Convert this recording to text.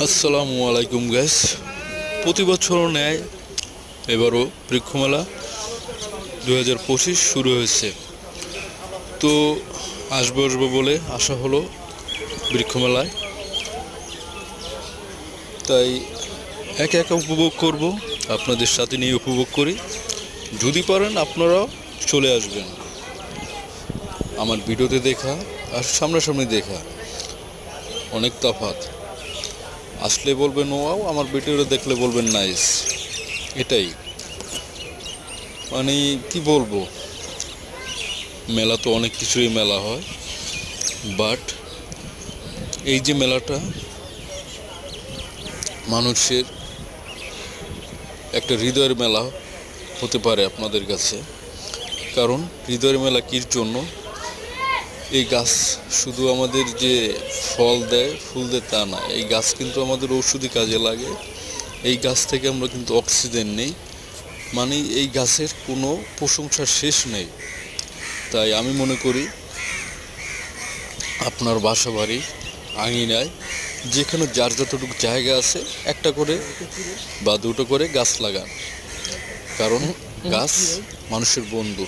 আসসালামু আলাইকুম গাইস। প্রতি বছর ন্যায় এবারও বৃক্ষমেলা 2025 শুরু হয়েছে। তো আসবো বলে আশা হলো বৃক্ষমেলায়, তাই একা একা উপভোগ করব, আপনাদের সাথে নিয়ে উপভোগ করি। যদি পারেন আপনারাও চলে আসবেন। আমার ভিডিওতে দেখা আর সামনাসামনি দেখা অনেক তফাৎ। আসলে বলবেন ওয়াও, আমার ভিডিওটা দেখলে বলবেন নাইস। এটাই মানে কি বলবো, মেলা তো অনেক কিছুই মেলা হয়, বাট এই যে মেলাটা মানুষের একটা হৃদয়ের মেলা হতে পারে আপনাদের কাছে। কারণ হৃদয়ের মেলা কির জন্য, এই গাছ শুধু আমাদের যে ফল দেয় ফুল দেয় তা না, এই গাছ কিন্তু আমাদের ঔষধি কাজে লাগে। এই গাছ থেকে আমরা কিন্তু অক্সিজেন নেই, মানে এই গাছের কোনো প্রশংসার শেষ নেই। তাই আমি মনে করি আপনার বাসা বাড়ি আঙিনায় যেখানে যার যতটুকু জায়গা আছে একটা করে বা দুটো করে গাছ লাগান, কারণ গাছ মানুষের বন্ধু।